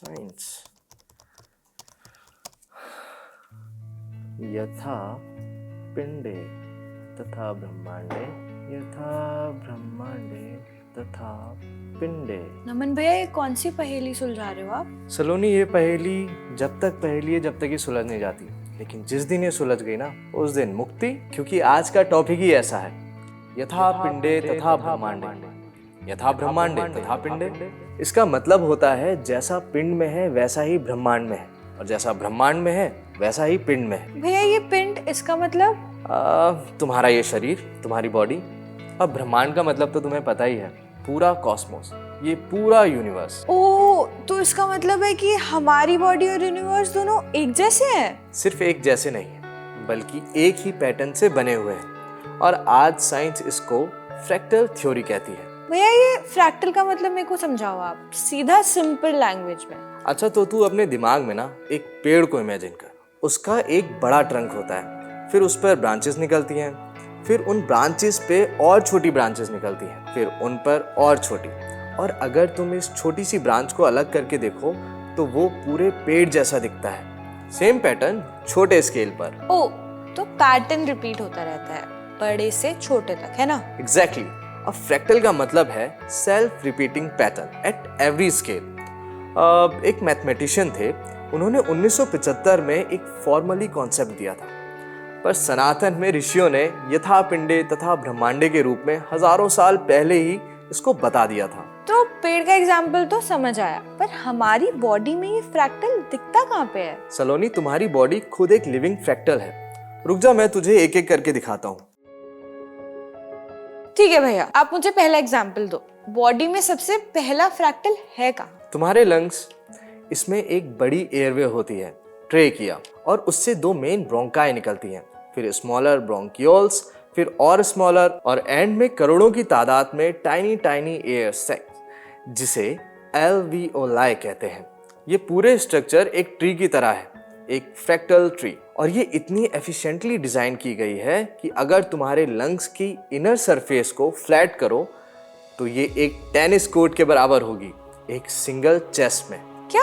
Science. यथा पिंडे तथा ब्रह्मांडे, यथा ब्रह्मांडे तथा पिंडे। नमन भैया, ये कौन सी पहेली सुलझा रहे हो आप? सलोनी, ये पहेली जब तक पहेली है जब तक ये सुलझ नहीं जाती, लेकिन जिस दिन ये सुलझ गई ना उस दिन मुक्ति। क्योंकि आज का टॉपिक ही ऐसा है, यथा पिंडे तथा ब्रह्मांडे, यथा ब्रह्मांडे तथा पिंडे। इसका मतलब होता है जैसा पिंड में है वैसा ही ब्रह्मांड में है, और जैसा ब्रह्मांड में है वैसा ही पिंड में है। भैया, ये पिंड इसका मतलब? तुम्हारा ये शरीर, तुम्हारी बॉडी। अब ब्रह्मांड का मतलब तो तुम्हें पता ही है, पूरा कॉस्मोस, ये पूरा यूनिवर्स। ओ, तो इसका मतलब है कि हमारी बॉडी और यूनिवर्स दोनों एक जैसे हैं? सिर्फ एक जैसे नहीं है, बल्कि एक ही पैटर्न से बने हुए हैं, और आज साइंस इसको फ्रैक्टल थ्योरी कहती है। भैया, ये फ्रैक्टल का मतलब मेरे को समझाओ आप, सीधा सिंपल लैंग्वेज में। अच्छा, तो तू अपने दिमाग में ना एक पेड़ को इमेजिन कर। उसका एक बड़ा ट्रंक होता है, फिर उस पर ब्रांचेस निकलती हैं, फिर उन ब्रांचेस पे और छोटी ब्रांचेस निकलती हैं, फिर उन पर और छोटी। और अगर तुम इस छोटी सी ब्रांच को अलग करके देखो तो वो पूरे पेड़ जैसा दिखता है। सेम पैटर्न छोटे स्केल पर। ओ, तो पैटर्न रिपीट होता रहता है बड़े से छोटे तक, है ना? एग्जैक्टली। अब फ्रैक्टल का मतलब है self repeating pattern at every scale. एक मैथमेटिशियन थे, उन्होंने 1975 में एक फॉर्मली कॉन्सेप्ट दिया था, पर सनातन में ऋषियों ने यथा पिंडे तथा ब्रह्मांडे के रूप में हजारों साल पहले ही इसको बता दिया था। तो पेड़ का एग्जाम्पल तो समझ आया, पर हमारी बॉडी में ये फ्रैक्टल दिखता कहाँ पे है? सलोनी, तुम्हारी बॉडी खुद एक लिविंग फ्रैक्टल है। रुक जा, मैं तुझे एक एक करके दिखाता हूँ। ठीक है भैया, आप मुझे पहला एग्जाम्पल दो। बॉडी में सबसे पहला फ्रैक्टल है कहाँ? तुम्हारे लंग्स, इसमें एक बड़ी एयरवे होती है, ट्रेकिया, और उससे दो मेन ब्रोंकाई निकलती हैं, फिर स्मॉलर ब्रोंकियोल्स, फिर और स्मॉलर, और एंड में करोड़ों की तादाद में टाइनी टाइनी एयर सैक्स, जिसे एल्वियोलाई कहते हैं। ये पूरे स्ट्रक्चर एक ट्री की तरह है, एक फ्रैक्टल ट्री, और ये इतनी एफिशिएंटली डिजाइन की गई है कि अगर तुम्हारे लंग्स की इनर सरफेस को फ्लैट करो तो ये एक टेनिस कोर्ट के बराबर होगी, एक सिंगल चेस्ट में। क्या?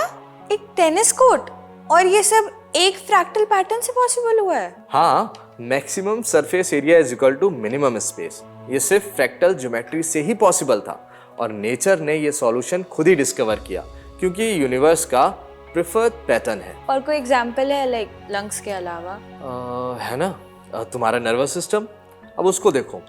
एक टेनिस कोर्ट? और ये सब एक फ्रैक्टल पैटर्न से पॉसिबल हुआ है? हाँ, maximum surface area is equal to minimum space. ये सिर्फ फ्रैक्टल ज्योमेट्री से ही पॉसिबल था, और नेचर ने ये सॉल्यूशन खुद ही डिस्कवर किया, क्योंकि यूनिवर्स का प्रेफर्ड पैटर्न है। और कोई एग्जांपल है लाइक लंग्स के अलावा? है ना, तुम्हारा नर्वस सिस्टम। अब उसको देखो,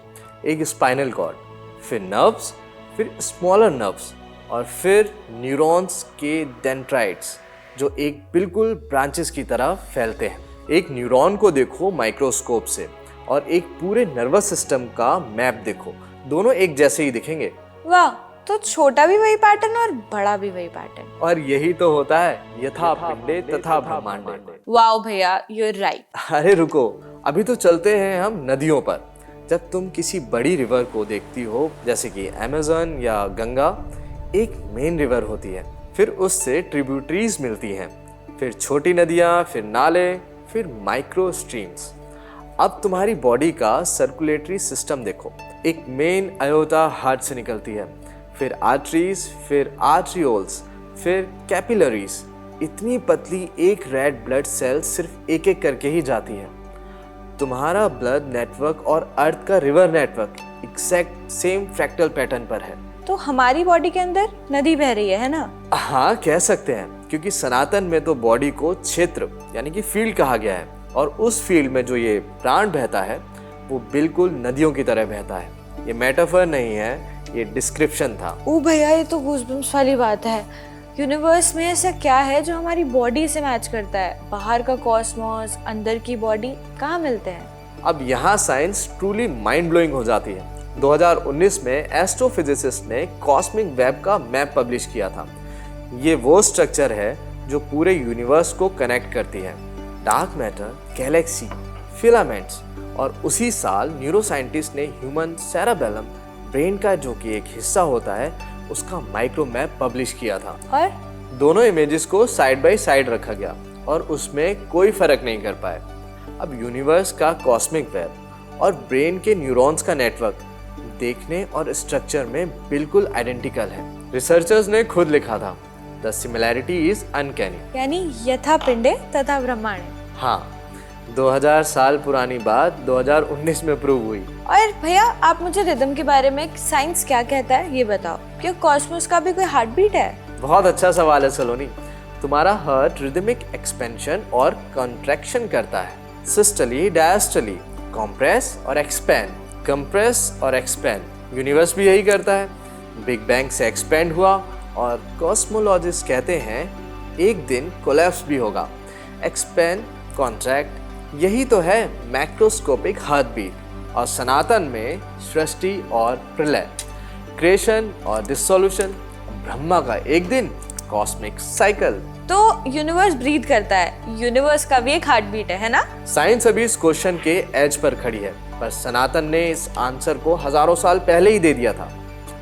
एक स्पाइनल कॉर्ड, फिर नर्व्स, फिर स्मॉलर नर्व्स, और फिर न्यूरॉन्स के डेंड्राइट्स, जो एक बिल्कुल ब्रांचेस की तरह फैलते हैं। एक न्यूरॉन को देखो माइक्रोस्कोप से, और एक पूरे नर्वस सिस्टम का मैप देखो, दोनों एक जैसे ही दिखेंगे। वाह, तो छोटा भी वही पैटर्न और बड़ा भी वही पैटर्न। और यही तो होता है यथा पिंडे तथा ब्रह्मांडे। वाह भैया, यू आर राइट। अरे रुको, अभी तो चलते हैं हम नदियों पर। जब तुम किसी बड़ी रिवर को देखती हो, जैसे कि अमेज़न या गंगा, एक मेन रिवर होती है, फिर उससे ट्रिब्यूटरीज मिलती हैं, फिर छोटी नदियाँ, फिर नाले, फिर माइक्रो स्ट्रीम्स। अब तुम्हारी बॉडी का सर्कुलेटरी सिस्टम देखो, एक मेन अयोटा हार्ट से निकलती है, फिर आर्टरीज, फिर आर्ट्रियोल्स, फिर कैपिलरीज। इतनी पतली एक रेड ब्लड सेल सिर्फ एक एक करके ही जाती है। तुम्हारा ब्लड नेटवर्क और अर्थ का river network exact same fractal pattern पर है। तो हमारी बॉडी के अंदर नदी बह रही है ना? हाँ, कह सकते हैं, क्योंकि सनातन में तो बॉडी को क्षेत्र यानी कि फील्ड कहा गया है, और उस फील्ड में जो ये प्राण बहता है वो बिल्कुल नदियों की तरह बहता है। ये मेटाफर नहीं है, ये डिस्क्रिप्शन था। ओ भैया, ये तो गूज़बम्प्स वाली बात है। यूनिवर्स में ऐसा क्या है जो हमारी बॉडी से मैच करता है? बाहर का कॉस्मोस, अंदर की बॉडी, कहाँ मिलते हैं? अब यहाँ साइंस ट्रूली माइंड ब्लोइंग हो जाती है। 2019 में एस्ट्रोफिजिसिस्ट ने कॉस्मिक वेब का मैप पब्लिश किया था। ये वो स्ट्रक्चर है जो पूरे यूनिवर्स को कनेक्ट करती है, डार्क मैटर, गैलेक्सी, फिलामेंट्स। और उसी साल न्यूरोसाइंटिस्ट ने ह्यूमन सेरेबेलम, ब्रेन का जो कि एक हिस्सा होता है, उसका माइक्रो मैप पब्लिश किया था। और दोनों इमेजेस को साइड बाय साइड रखा गया, और उसमें कोई फर्क नहीं कर पाए। अब यूनिवर्स का कॉस्मिक वेब और ब्रेन के न्यूरॉन्स का नेटवर्क देखने और स्ट्रक्चर में बिल्कुल आइडेंटिकल है। रिसर्चर्स ने खुद लिखा था, द सिमिलैरिटी इज अनकैनी। यानी यथा पिंडे तथा ब्रह्मांडे। हाँ, 2000 साल पुरानी बात 2019 में प्रूव हुई। और भैया आप मुझे रिदम के बारे में साइंस क्या कहता है ये बताओ, क्या कॉस्मोस का भी कोई हार्ट बीट है? बहुत अच्छा सवाल है सलोनी। तुम्हारा हार्ट रिदमिक एक्सपेंशन और कॉन्ट्रैक्शन करता है, सिस्टली, डायस्टली, कॉम्प्रेस और एक्सपैंड, कंप्रेस और एक्सपैंड। यूनिवर्स भी यही करता है, बिग बैंग से एक्सपेंड हुआ और कॉस्मोलॉजिस्ट कहते हैं एक दिन कोलैप्स भी होगा। एक्सपेंड, कॉन्ट्रैक्ट, यही तो है मैक्रोस्कोपिक हार्ट बीट। और सनातन में सृष्टि और प्रलय, क्रिएशन और डिसोल्यूशन, ब्रह्मा का एक दिन, कॉस्मिक साइकिल। तो यूनिवर्स ब्रीथ करता है, यूनिवर्स का भी एक हार्ट बीट है ना? साइंस अभी इस क्वेश्चन के एज पर खड़ी है, पर सनातन ने इस आंसर को हजारों साल पहले ही दे दिया था।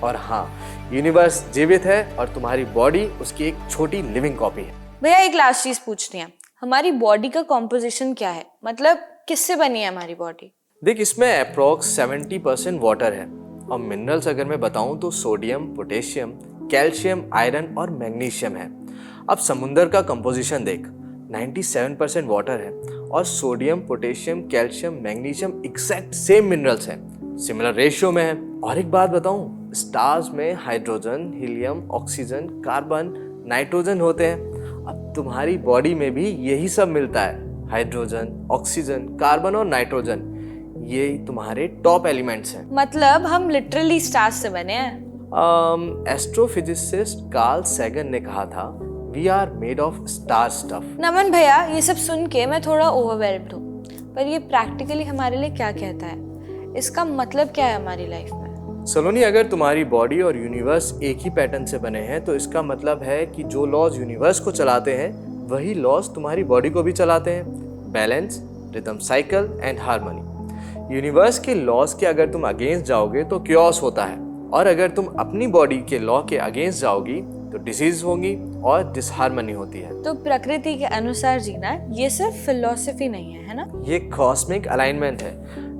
और हाँ, यूनिवर्स जीवित है और तुम्हारी बॉडी उसकी एक छोटी लिविंग कॉपी है। भैया एक लास्ट चीज पूछनी है, हमारी बॉडी का कॉम्पोजिशन क्या है, मतलब किससे बनी है हमारी बॉडी? देख, इसमें अप्रोक्स 70% वाटर है और मिनरल्स अगर मैं बताऊं तो सोडियम, पोटेशियम, कैल्शियम, आयरन और मैग्नीशियम है। अब समुंदर का कंपोजिशन देख, 97% वाटर है और sodium, potassium, calcium, magnesium exact same minerals हैं, सिमिलर रेशियो में है। और एक बात बताऊं, स्टार्स में hydrogen, helium, oxygen, carbon, nitrogen होते हैं। अब तुम्हारी बॉडी में भी यही सब मिलता है, हाइड्रोजन, ऑक्सीजन, कार्बन और नाइट्रोजन। ये तुम्हारे टॉप एलिमेंट्स हैं। मतलब हम लिटरली स्टार्स से बने हैं। एस्ट्रोफिजिसिस्ट कार्ल सैगन ने कहा था, we are made of star stuff. Naman भैया, ये सब सुन के मैं थोड़ा ओवरवेल्म्ड हूँ, पर ये प्रैक्टिकली हमारे लिए क्या कहता है, इसका मतलब क्या है हमारी लाइफ में? सलोनी, अगर तुम्हारी बॉडी और यूनिवर्स एक ही पैटर्न से बने हैं तो इसका मतलब है कि जो लॉज यूनिवर्स को चलाते हैं वही लॉज तुम्हारी बॉडी को भी चलाते हैं। Balance, rhythm, cycle and harmony. Universe के लॉज के अगर तुम अगेंस्ट जाओगे तो क्योस होता है, और अगर तुम अपनी बॉडी के लॉ के अगेंस्ट जाओगी तो डिसीज होगी और डिसहार्मनी होती है। तो प्रकृति के अनुसार जीना ये सिर्फ फिलॉसफी नहीं है, है ना? ये कॉस्मिक अलाइनमेंट है।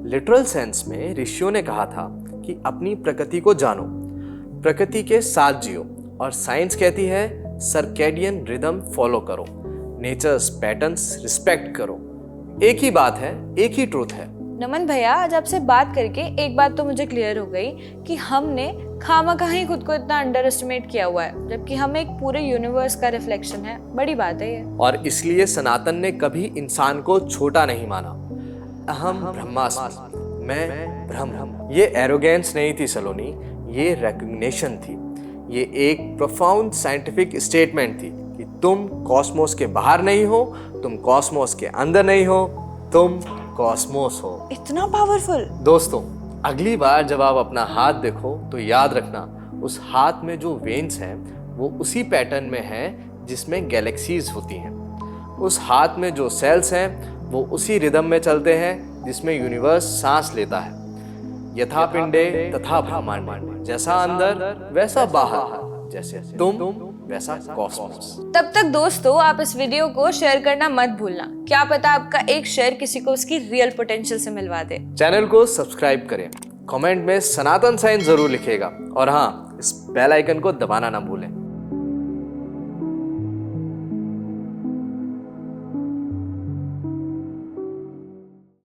लिटरल सेंस में ऋषियों ने कहा था कि अपनी प्रकृति को जानो, प्रकृति के साथ जियो, और साइंस कहती है सर्केडियन रिदम फॉलो करो, नेचर्स पैटर्न्स रिस्पेक्ट करो। एक ही बात है, एक ही ट्रूथ है। नमन भैया, आज आपसे बात करके एक बात तो मुझे क्लियर हो गई कि हमने खामखा ही खुद को इतना अंडर एस्टिमेट किया हुआ है, जबकि हम एक पूरे यूनिवर्स का रिफ्लेक्शन है। बड़ी बात है ये। और इसलिए सनातन ने कभी इंसान को छोटा नहीं माना। अहम ब्रह्मास्मि, मैं ब्रह्म। ये एरोगेंस नहीं थी सलोनी, ये रिकग्निशन थी। ये एक प्रोफाउंड साइंटिफिक स्टेटमेंट थी कि तुम कॉस्मोस के बाहर नहीं हो, तुम कॉस्मोस के अंदर नहीं हो, तुम कॉस्मोस हो। इतना पावरफुल। दोस्तों, अगली बार जब आप अपना हाथ देखो तो याद रखना, उस हाथ में जो वेन्स हैं वो उसी पैटर्न में हैं जिसमें गैलेक्सीज होती हैं। उस हाथ में जो सेल्स हैं वो उसी रिदम में चलते हैं जिसमें यूनिवर्स सांस लेता है। यथा पिंडे तथा ब्रह्मांड, जैसा अंदर वैसा बाहर, जैसे तुम वैसा कॉस्मोस। तब तक दोस्तों, आप इस वीडियो को शेयर करना मत भूलना, क्या पता आपका एक शेयर किसी को उसकी रियल पोटेंशियल से मिलवा दे। चैनल को सब्सक्राइब करें, कमेंट में सनातन साइंस जरूर लिखिएगा, और हाँ, इस बेल आइकन को दबाना ना भूलें।